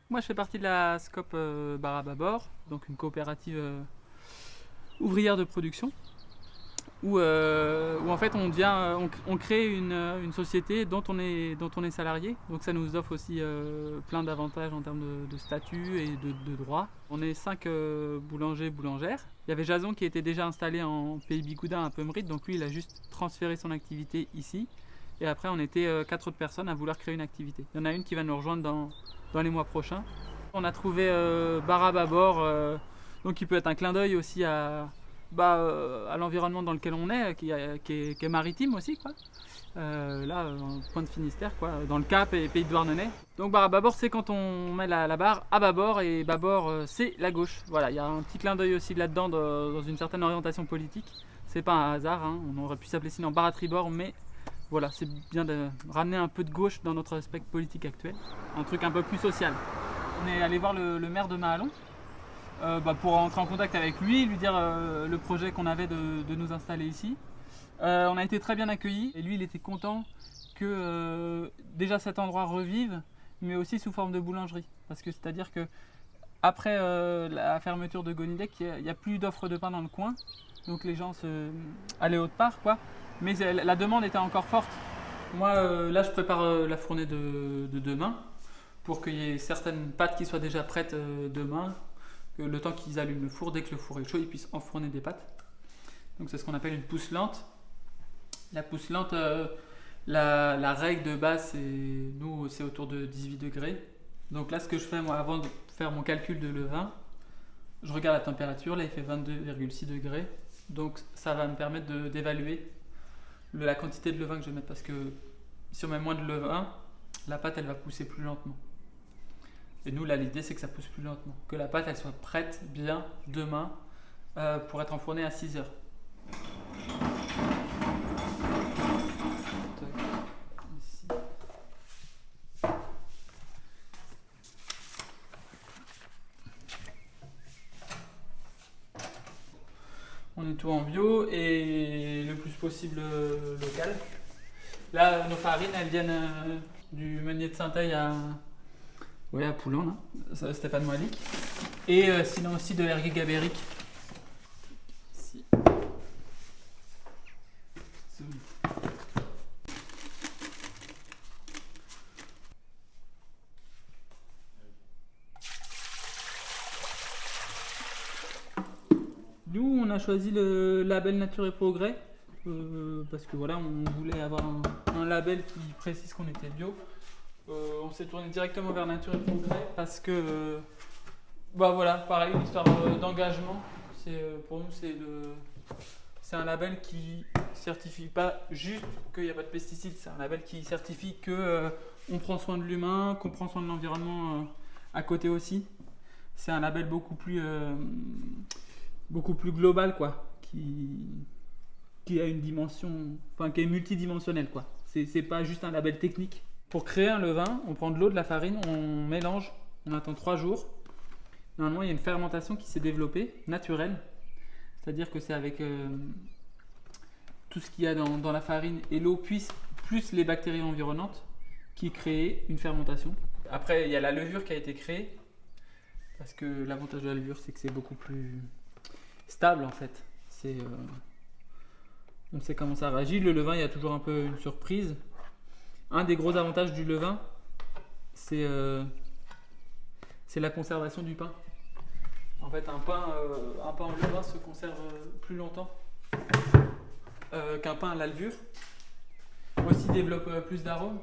Moi, je fais partie de la SCOP Barababor, donc une coopérative ouvrière de production, où en fait on crée une société dont on est salarié. Donc ça nous offre aussi plein d'avantages en termes de statut et de droits. On est 5 boulangers, boulangères. Il y avait Jason qui était déjà installé en Pays Bigoudin à Peumrit, donc lui il a juste transféré son activité ici. Et après on était 4 autres personnes à vouloir créer une activité. Il y en a une qui va nous rejoindre dans les mois prochains. On a trouvé Barababor, donc qui peut être un clin d'œil aussi à l'environnement dans lequel on est, qui est maritime aussi, quoi. Là, en point de Finistère, quoi, dans le Cap et Pays de Douarnenez. Donc Barababor, c'est quand on met la barre à bâbord, et bâbord, c'est la gauche. Voilà, il y a un petit clin d'œil aussi là-dedans, dans une certaine orientation politique. C'est pas un hasard, hein. On aurait pu s'appeler sinon bar à tribord, mais voilà, c'est bien de ramener un peu de gauche dans notre aspect politique actuel. Un truc un peu plus social. On est allé voir le maire de Mahalon pour entrer en contact avec lui dire le projet qu'on avait de nous installer ici. On a été très bien accueillis et lui il était content que déjà cet endroit revive, mais aussi sous forme de boulangerie. Parce que c'est-à-dire que après la fermeture de Gonidec, il n'y a plus d'offres de pain dans le coin, donc les gens allaient autre part, quoi. Mais la demande était encore forte. Moi là je prépare la fournée de demain pour qu'il y ait certaines pâtes qui soient déjà prêtes demain, que le temps qu'ils allument le four, dès que le four est chaud, ils puissent enfourner des pâtes. Donc c'est ce qu'on appelle une pousse lente. La pousse lente, la règle de base, c'est autour de 18 degrés. Donc là, ce que je fais, moi, avant de faire mon calcul de levain, je regarde la température. Là, il fait 22,6 degrés. Donc ça va me permettre d'évaluer la quantité de levain que je vais mettre. Parce que si on met moins de levain, la pâte, elle va pousser plus lentement. Et nous, là, l'idée, c'est que ça pousse plus lentement. Que la pâte, elle soit prête bien demain pour être enfournée à 6 heures. Ici. On est tout en bio et le plus possible local. Là, nos farines, elles viennent du meunier de Saint-Aille à Poulon, là, Stéphane Moilic. Et sinon aussi de Hergé Gabéric. Ici. Nous, on a choisi le label Nature et Progrès parce que voilà, on voulait avoir un label qui précise qu'on était bio. On s'est tourné directement vers Nature et Progrès parce que, bah voilà, pareil, une histoire d'engagement. Pour nous, c'est un label qui certifie pas juste qu'il n'y a pas de pesticides, c'est un label qui certifie que on prend soin de l'humain, qu'on prend soin de l'environnement à côté aussi. C'est un label beaucoup plus global, quoi, qui a une dimension, enfin qui est multidimensionnelle, quoi. C'est pas juste un label technique. Pour créer un levain, on prend de l'eau, de la farine, on mélange, on attend 3 jours. Normalement, il y a une fermentation qui s'est développée, naturelle. C'est-à-dire que c'est avec tout ce qu'il y a dans la farine et l'eau, plus les bactéries environnantes, qui créent une fermentation. Après, il y a la levure qui a été créée, parce que l'avantage de la levure, c'est que c'est beaucoup plus stable, en fait. On sait comment ça réagit. Le levain, il y a toujours un peu une surprise. Un des gros avantages du levain, c'est la conservation du pain. En fait, un pain en levain se conserve plus longtemps qu'un pain à la levure. Aussi développe plus d'arômes.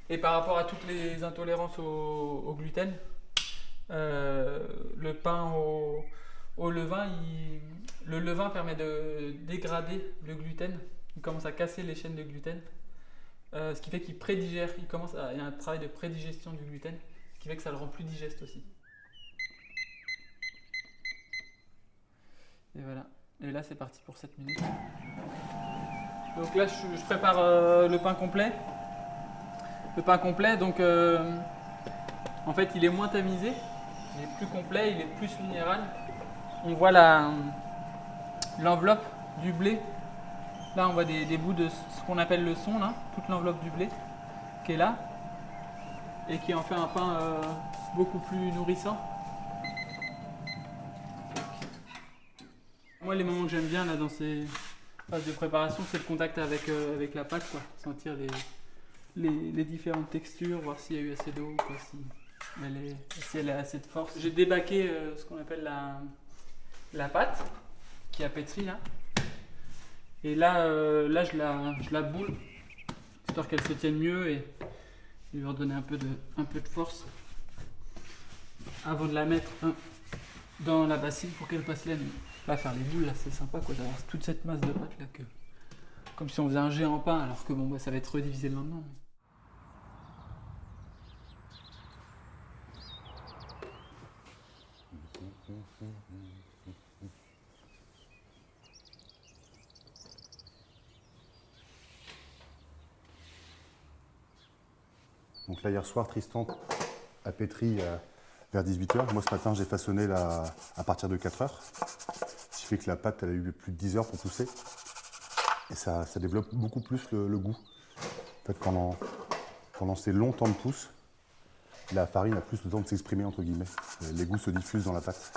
Et par rapport à toutes les intolérances au gluten, le pain au levain, le levain permet de dégrader le gluten. Il commence à casser les chaînes de gluten. Ce qui fait qu'il prédigère, il y a un travail de prédigestion du gluten, ce qui fait que ça le rend plus digeste aussi. Et voilà. Et là, c'est parti pour 7 minutes. Donc là, je prépare le pain complet. Le pain complet, donc en fait, il est moins tamisé, il est plus complet, il est plus minéral. On voit l'enveloppe du blé. Là, on voit des bouts de ce qu'on appelle le son, là, toute l'enveloppe du blé qui est là. et qui en fait un pain beaucoup plus nourrissant. Moi, les moments que j'aime bien là dans ces phases de préparation, c'est le contact avec la pâte, quoi. Sentir les différentes textures, voir s'il y a eu assez d'eau, quoi, si elle a assez de force. J'ai débaqué ce qu'on appelle la pâte qui a pétri là. Et là, je la boule, histoire qu'elle se tienne mieux et lui redonner un peu de force avant de la mettre dans la bassine pour qu'elle passe la nuit. Là, faire les boules, là, c'est sympa quoi, d'avoir toute cette masse de pâte là, comme si on faisait un géant pain, alors que bon, bah, ça va être redivisé le lendemain. Donc là, hier soir, Tristan a pétri vers 18h. Moi, ce matin, j'ai façonné à partir de 4h. Ce qui fait que la pâte, elle a eu plus de 10 heures pour pousser. Et ça développe beaucoup plus le goût. En fait, pendant ces longs temps de pousse, la farine a plus le temps de s'exprimer, entre guillemets. Les goûts se diffusent dans la pâte.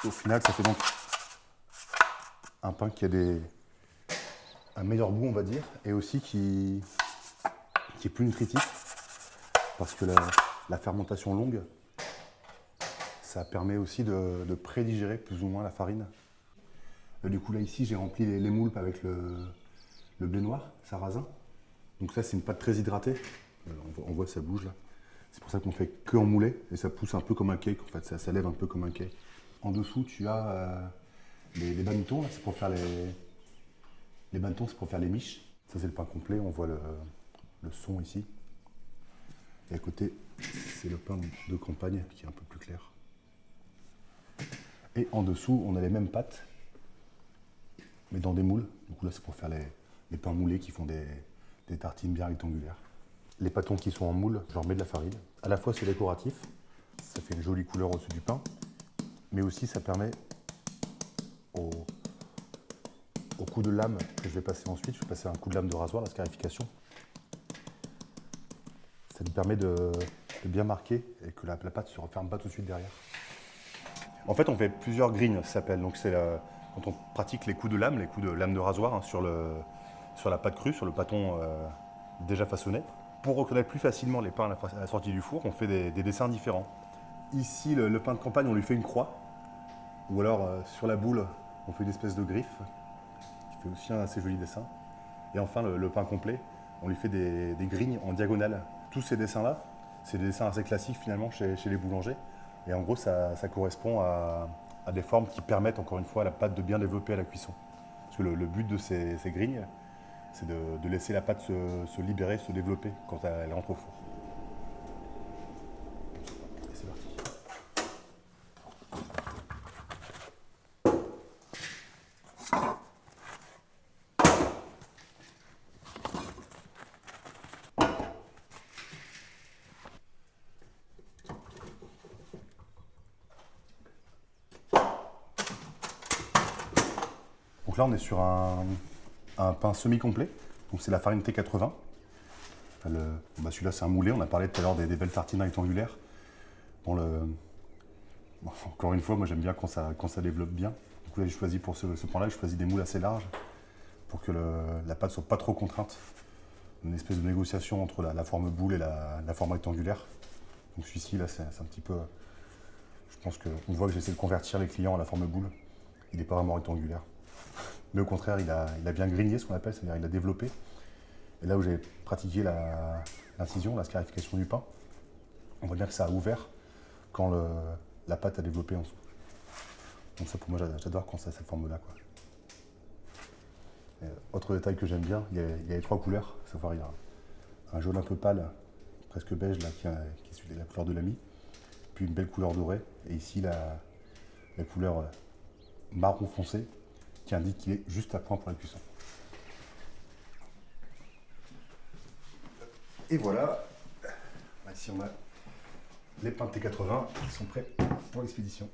Au final, ça fait donc un pain qui a un meilleur goût, on va dire, et aussi qui est plus nutritif, parce que la fermentation longue, ça permet aussi de prédigérer plus ou moins la farine. Du coup, là, ici, j'ai rempli les moules avec le blé noir, sarrasin. Donc ça, c'est une pâte très hydratée. On voit, ça bouge là. C'est pour ça qu'on fait que en moulé, et ça pousse un peu comme un cake, en fait, ça lève un peu comme un cake. En dessous, tu as les bannetons, c'est pour faire les bannetons, c'est pour faire les miches. Ça, c'est le pain complet, on voit le son ici. Et à côté, c'est le pain de campagne qui est un peu plus clair. Et en dessous, on a les mêmes pâtes, mais dans des moules. Donc là, c'est pour faire les pains moulés qui font des tartines bien rectangulaires. Les pâtons qui sont en moule, je leur mets de la farine. À la fois, c'est décoratif, ça fait une jolie couleur au-dessus du pain, mais aussi ça permet au coup de lame que je vais passer ensuite, je vais passer un coup de lame de rasoir, la scarification. Ça nous permet de bien marquer et que la pâte ne se referme pas tout de suite derrière. En fait, on fait plusieurs grignes, ça s'appelle. Donc c'est quand on pratique les coups de lame de rasoir hein, sur la pâte crue, sur le pâton déjà façonné. Pour reconnaître plus facilement les pains à la sortie du four, on fait des dessins différents. Ici, le pain de campagne, on lui fait une croix. Ou alors, sur la boule, on fait une espèce de griffe, qui fait aussi un assez joli dessin. Et enfin, le pain complet, on lui fait des grignes en diagonale. Tous ces dessins-là, c'est des dessins assez classiques finalement chez les boulangers. Et en gros, ça correspond à des formes qui permettent encore une fois à la pâte de bien développer à la cuisson. Parce que le but de ces grignes, c'est de laisser la pâte se libérer, se développer quand elle rentre au four. Et c'est parti. Donc là, on est sur un pain semi-complet. Donc c'est la farine T80. Celui-là, c'est un moulé. On a parlé tout à l'heure des belles tartines rectangulaires. Encore une fois, moi j'aime bien quand ça développe bien. Du coup, là, j'ai choisi pour ce pain-là, j'ai choisi des moules assez larges pour que la pâte ne soit pas trop contrainte. Une espèce de négociation entre la forme boule et la forme rectangulaire. Donc celui-ci, là, c'est un petit peu... Je pense qu'on voit que j'essaie de convertir les clients à la forme boule. Il n'est pas vraiment rectangulaire. Mais au contraire, il a bien grigné, ce qu'on appelle, c'est-à-dire il a développé. Et là où j'ai pratiqué l'incision, la scarification du pain, on voit bien que ça a ouvert quand la pâte a développé en dessous. Donc ça, pour moi, j'adore quand c'est cette forme-là. Autre détail que j'aime bien, il y a les trois couleurs. À savoir, il y a un jaune un peu pâle, presque beige, là, qui est celui de la couleur de la mie. Puis une belle couleur dorée. Et ici, la couleur marron foncé, qui indique qu'il est juste à point pour la cuisson. Et voilà, ici on a les pains T80 qui sont prêts pour l'expédition.